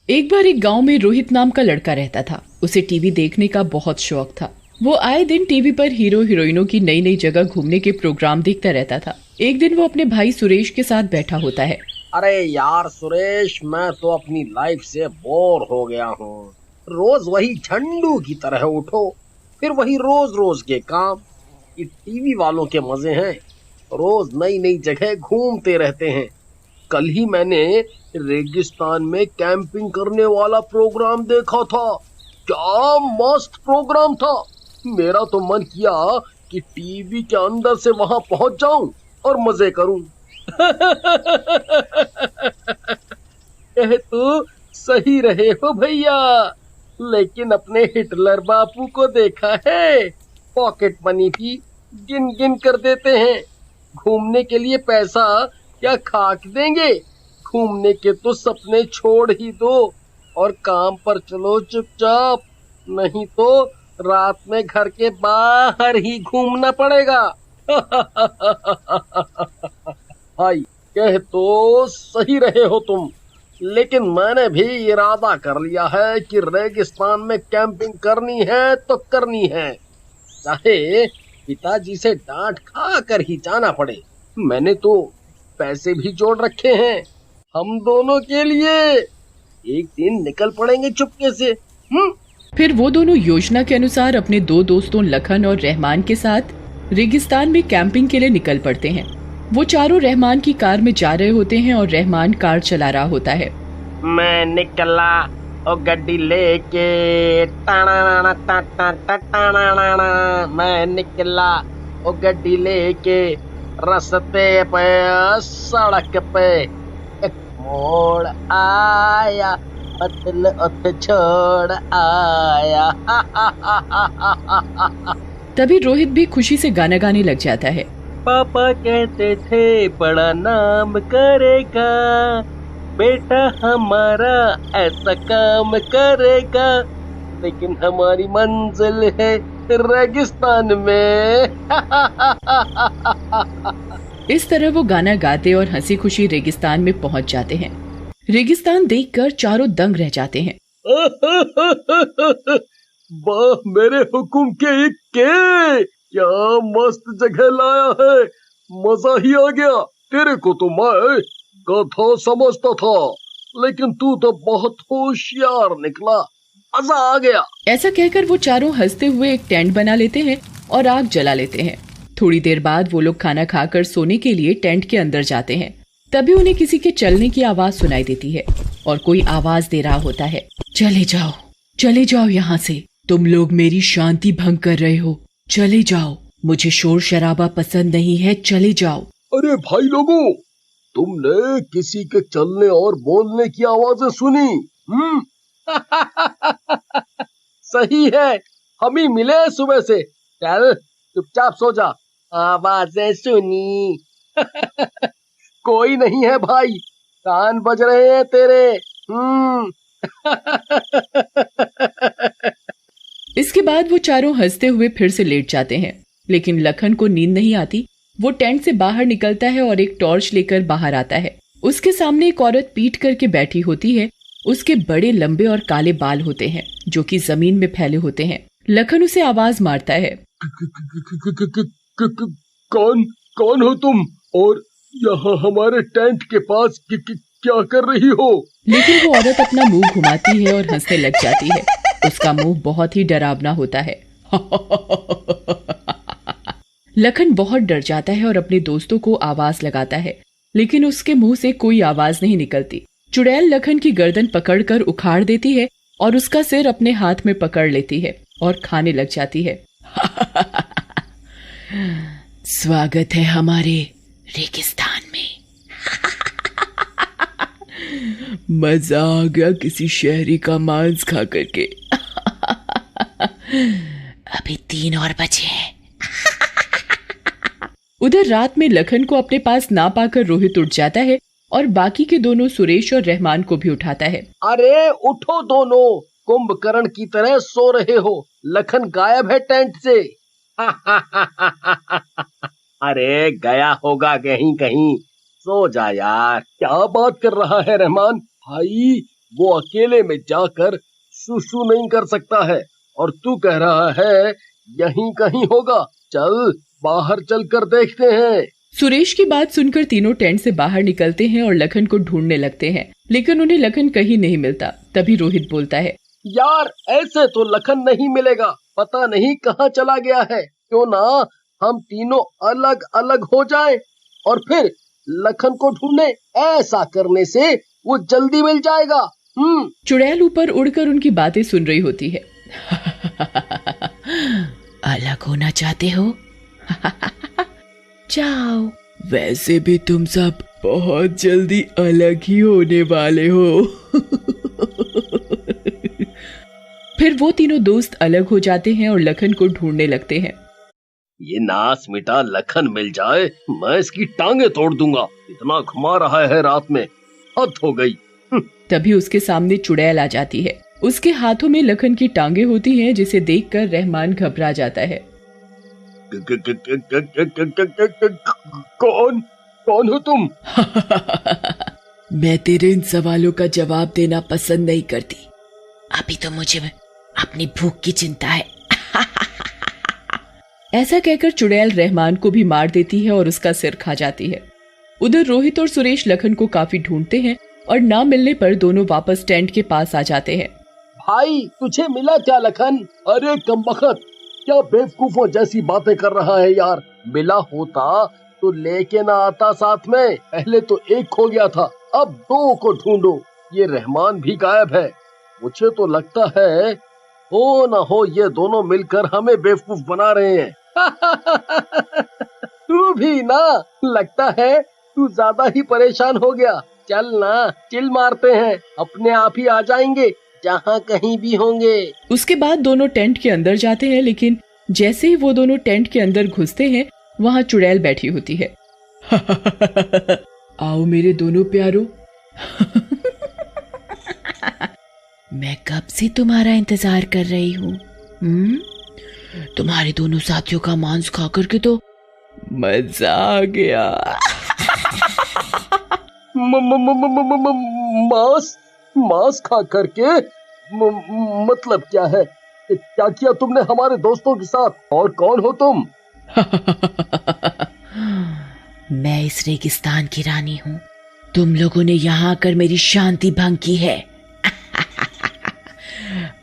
एक बार एक गांव में रोहित नाम का लड़का रहता था। उसे टीवी देखने का बहुत शौक था। वो आए दिन टीवी पर हीरो हीरोइनों की नई नई जगह घूमने के प्रोग्राम देखता रहता था। एक दिन वो अपने भाई सुरेश के साथ बैठा होता है। अरे यार सुरेश, मैं तो अपनी लाइफ से बोर हो गया हूँ। रोज वही झंडू की तरह उठो, फिर वही रोज रोज के काम। ये टीवी वालों के मजे हैं, रोज नई नई जगह घूमते रहते हैं। कल ही मैंने रेगिस्तान में कैंपिंग करने वाला प्रोग्राम देखा था। क्या मस्त प्रोग्राम था। मेरा तो मन किया कि टीवी के अंदर से वहां पहुंच जाऊं और मजे करूं। कह तो सही रहे हो भैया, लेकिन अपने हिटलर बापू को देखा है? पॉकेट मनी भी गिन गिन कर देते हैं। घूमने के लिए पैसा क्या खाक देंगे? घूमने के तो सपने छोड़ ही दो और काम पर चलो चुपचाप, नहीं तो रात में घर के बाहर ही घूमना पड़ेगा। भाई, कह तो सही रहे हो तुम, लेकिन मैंने भी इरादा कर लिया है कि रेगिस्तान में कैंपिंग करनी है तो करनी है, चाहे पिताजी से डांट खा कर ही जाना पड़े। मैंने तो पैसे भी जोड़ रखे हैं हम दोनों के लिए। एक दिन निकल पड़ेंगे चुपके से। फिर वो दोनों योजना के अनुसार अपने दो दोस्तों लखन और रहमान के साथ रेगिस्तान में कैंपिंग के लिए निकल पड़ते हैं। वो चारों रहमान की कार में जा रहे होते हैं और रहमान कार चला रहा होता है। मैं निकला ओ गड्डी लेके, टाना टा टा टा टाना। मैं निकला ओ गड्डी लेके, रास्ते पे सड़क पे एक मोड़ आया, पतल उत छोड़ आया। तभी रोहित भी खुशी से गाना गाने लग जाता है। पापा कहते थे बड़ा नाम करेगा, बेटा हमारा ऐसा काम करेगा, लेकिन हमारी मंजिल है रेगिस्तान में। इस तरह वो गाना गाते और हंसी खुशी रेगिस्तान में पहुंच जाते हैं। रेगिस्तान देखकर चारों दंग रह जाते हैं। वाह मेरे हुकुम के इक्के, क्या मस्त जगह लाया है। मजा ही आ गया। तेरे को तो मैं गधा समझता था, लेकिन तू तो बहुत होशियार निकला। मजा आ गया। ऐसा कहकर वो चारों हंसते हुए एक टेंट बना लेते हैं और आग जला लेते हैं। थोड़ी देर बाद वो लोग खाना खाकर सोने के लिए टेंट के अंदर जाते हैं। तभी उन्हें किसी के चलने की आवाज सुनाई देती है और कोई आवाज दे रहा होता है, चले जाओ यहाँ से, तुम लोग मेरी शांति भंग कर रहे हो, चले जाओ, मुझे शोर शराबा पसंद नहीं है, चले जाओ। अरे भाई लोगों, तुमने किसी के चलने और बोलने की आवाजें सुनी? सही है, हम ही मिले सुबह से। चल चुपचाप सो जा। आवाजें सुनी? कोई नहीं है भाई, कान बज रहे हैं तेरे। इसके बाद वो चारों हंसते हुए फिर से लेट जाते हैं, लेकिन लखन को नींद नहीं आती। वो टेंट से बाहर निकलता है और एक टॉर्च लेकर बाहर आता है। उसके सामने एक औरत पीठ करके बैठी होती है। उसके बड़े लंबे और काले बाल होते हैं जो कि जमीन में फैले होते हैं। लखन उसे आवाज मारता है, कौन कौन हो तुम और यहाँ हमारे टेंट के पास क्या कर रही हो? लेकिन वो औरत अपना मुंह घुमाती है और हंसने लग जाती है। उसका मुंह बहुत ही डरावना होता है। लखन बहुत डर जाता है और अपने दोस्तों को आवाज लगाता है, लेकिन उसके मुंह से कोई आवाज नहीं निकलती। चुड़ैल लखन की गर्दन पकड़कर उखाड़ देती है और उसका सिर अपने हाथ में पकड़ लेती है और खाने लग जाती है। स्वागत है हमारे रेगिस्तान में। मजा आ गया किसी शहरी का मांस खा करके। अभी 3 और बचे हैं। उधर रात में लखन को अपने पास ना पाकर रोहित उठ जाता है और बाकी के दोनों सुरेश और रहमान को भी उठाता है। अरे उठो दोनों, कुंभकर्ण की तरह सो रहे हो। लखन गायब है टेंट से। अरे गया होगा कहीं कहीं, सो जा यार। क्या बात कर रहा है रहमान भाई, वो अकेले में जाकर सुसु नहीं कर सकता है, और तू कह रहा है यहीं कहीं होगा। चल बाहर चलकर देखते हैं। सुरेश की बात सुनकर तीनों टेंट से बाहर निकलते हैं और लखन को ढूंढने लगते हैं, लेकिन उन्हें लखन कहीं नहीं मिलता। तभी रोहित बोलता है, यार ऐसे तो लखन नहीं मिलेगा, पता नहीं कहाँ चला गया है। क्यों ना हम तीनों अलग अलग हो जाएं और फिर लखन को ढूंढे। ऐसा करने से वो जल्दी मिल जाएगा। चुड़ैल ऊपर उड़कर उनकी बातें सुन रही होती है। अलग होना चाहते हो? जाओ, वैसे भी तुम सब बहुत जल्दी अलग ही होने वाले हो। फिर वो तीनों दोस्त अलग हो जाते हैं और लखन को ढूंढने लगते हैं। ये नास मिटा लखन मिल जाए, मैं इसकी टांगे तोड़ दूंगा। इतना घुमा रहा है रात में, हद हो गई। तभी उसके सामने चुड़ैल आ जाती है। उसके हाथों में लखन की टांगे होती हैं, जिसे देखकर रहमान घबरा जाता है। कौन हो तुम? मैं तेरे इन सवालों का जवाब देना पसंद नहीं करती। अभी तो मुझे अपनी भूख की चिंता है। ऐसा कहकर चुड़ैल रहमान को भी मार देती है और उसका सिर खा जाती है। उधर रोहित और सुरेश लखन को काफी ढूंढते हैं और ना मिलने पर दोनों वापस टेंट के पास आ जाते हैं। भाई तुझे मिला क्या लखन? अरे कमबख्त, क्या बेवकूफों जैसी बातें कर रहा है यार। मिला होता तो लेके ना आता साथ में। पहले तो एक खो गया था, अब दो को ढूंढो। ये रहमान भी गायब है। मुझे तो लगता है हो ना हो ये दोनों मिलकर हमें बेवकूफ बना रहे हैं। तू भी ना, लगता है तू ज्यादा ही परेशान हो गया। चल ना, चिल मारते हैं, अपने आप ही आ जाएंगे जहाँ कहीं भी होंगे। उसके बाद दोनों टेंट के अंदर जाते हैं, लेकिन जैसे ही वो दोनों टेंट के अंदर घुसते हैं, वहाँ चुड़ैल बैठी होती है। आओ मेरे दोनों प्यारों। मैं कब से तुम्हारा इंतजार कर रही हूँ। तुम्हारे दोनों साथियों का मांस खा करके तो मजा आ गया। मांस खा करके मतलब क्या है? क्या किया तुमने हमारे दोस्तों के साथ? और कौन हो तुम? मैं इस रेगिस्तान की रानी हूँ। तुम लोगों ने यहाँ आकर मेरी शांति भंग की है।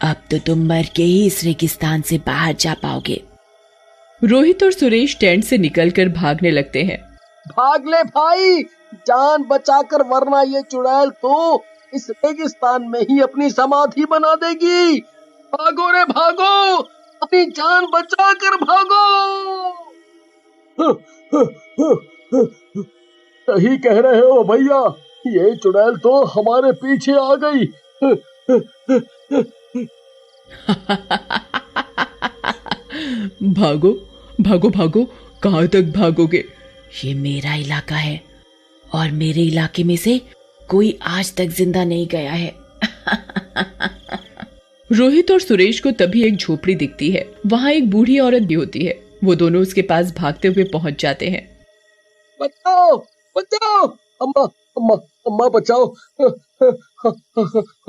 अब तो तुम मर के ही इस रेगिस्तान से बाहर जा पाओगे। रोहित और सुरेश टेंट से निकलकर भागने लगते हैं। भाग ले भाई, जान बचाकर, वरना ये चुड़ैल तो इस रेगिस्तान में ही अपनी समाधि बना देगी। भागो रे भागो, अपनी जान बचाकर भागो। सही कह रहे हो भैया, ये चुड़ैल तो हमारे पीछे आ गई। भागो भागो भागो, कहाँ तक भागोगे? ये मेरा इलाका है और मेरे इलाके में से कोई आज तक जिंदा नहीं गया है। रोहित और सुरेश को तभी एक झोपड़ी दिखती है। वहाँ एक बूढ़ी औरत भी होती है। वो दोनों उसके पास भागते हुए पहुंच जाते हैं। बचाओ बचाओ, अम्मा अम्मा अम्मा बचाओ,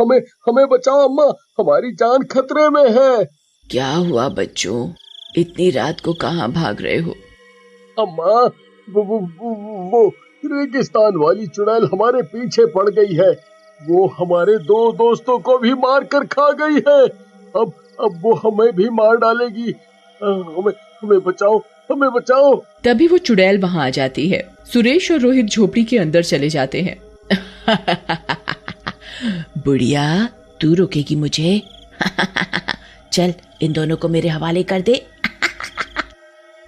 हमें बचाओ अम्मा, हमारी जान खतरे में है। क्या हुआ बच्चों, इतनी रात को कहाँ भाग रहे हो? अम्मा वो रेगिस्तान वाली चुड़ैल हमारे पीछे पड़ गई है। वो हमारे दो दोस्तों को भी मार कर खा गई है। अब वो हमें भी मार डालेगी। हमें बचाओ, हमें बचाओ। तभी वो चुड़ैल वहाँ आ जाती है। सुरेश और रोहित झोपड़ी के अंदर चले जाते हैं। बुढ़िया, तू रोकेगी मुझे? चल इन दोनों को मेरे हवाले कर दे।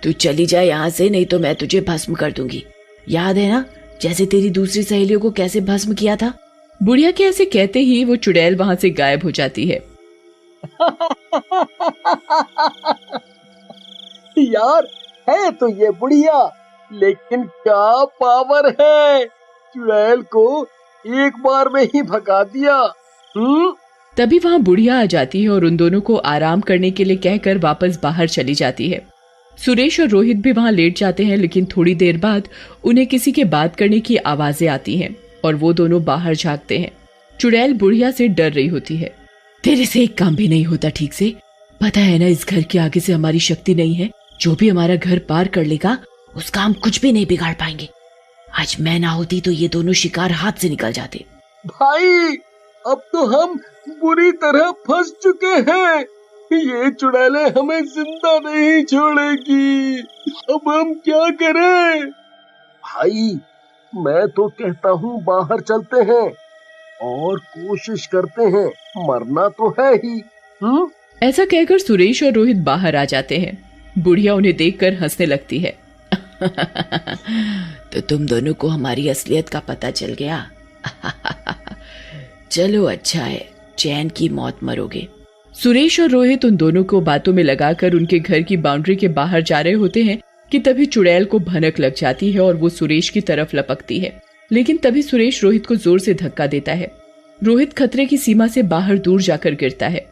तू चली जा यहाँ से, नहीं तो मैं तुझे भस्म कर दूंगी। याद है ना, जैसे तेरी दूसरी सहेलियों को कैसे भस्म किया था? बुढ़िया के ऐसे कहते ही वो चुड़ैल वहाँ से गायब हो जाती है। यार है तो ये बुढ़िया, लेकिन क्या पावर है, चुड़ैल को एक बार में ही भगा दिया। तभी वहाँ बुढ़िया आ जाती है और उन दोनों को आराम करने के लिए कहकर वापस बाहर चली जाती है। सुरेश और रोहित भी वहाँ लेट जाते हैं, लेकिन थोड़ी देर बाद उन्हें किसी के बात करने की आवाजें आती हैं और वो दोनों बाहर झांकते हैं। चुड़ैल बुढ़िया से डर रही होती है। तेरे से एक काम भी नहीं होता ठीक से, पता है ना इस घर के आगे से हमारी शक्ति नहीं है, जो भी हमारा घर पार कर लेगा उसका हम कुछ भी नहीं बिगाड़ पाएंगे। आज मैं ना होती तो ये दोनों शिकार हाथ से निकल जाते। भाई अब तो हम बुरी तरह फंस चुके हैं, ये चुड़ैलें हमें जिंदा नहीं छोड़ेगी, अब हम क्या करें? भाई मैं तो कहता हूँ बाहर चलते हैं और कोशिश करते हैं, मरना तो है ही। ऐसा कहकर सुरेश और रोहित बाहर आ जाते हैं। बुढ़िया उन्हें देखकर हंसने लगती है। तो तुम दोनों को हमारी असलियत का पता चल गया। चलो अच्छा है, चैन की मौत मरोगे। सुरेश और रोहित उन दोनों को बातों में लगाकर उनके घर की बाउंड्री के बाहर जा रहे होते हैं कि तभी चुड़ैल को भनक लग जाती है और वो सुरेश की तरफ लपकती है। लेकिन तभी सुरेश रोहित को जोर से धक्का देता है। रोहित खतरे की सीमा से बाहर दूर जाकर गिरता है।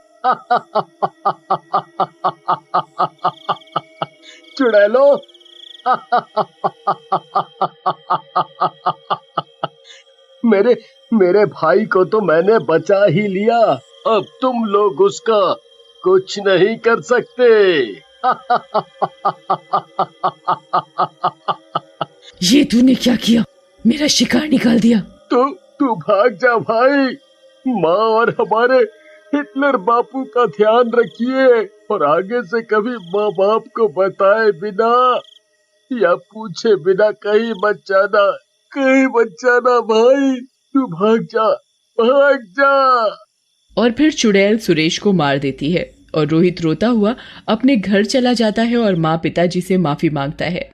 चुड़ैलो, मेरे भाई को तो मैंने बचा ही लिया, अब तुम लोग उसका कुछ नहीं कर सकते। ये तूने क्या किया? मेरा शिकार निकाल दिया। तू भाग जा भाई, माँ और हमारे हिटलर बापू का ध्यान रखिए और आगे से कभी माँ बाप को बताए बिना या पूछे बिना कहीं मत जाना भाई, तू भाग जा। और फिर चुड़ैल सुरेश को मार देती है और रोहित रोता हुआ अपने घर चला जाता है और माँ पिताजी से माफी मांगता है।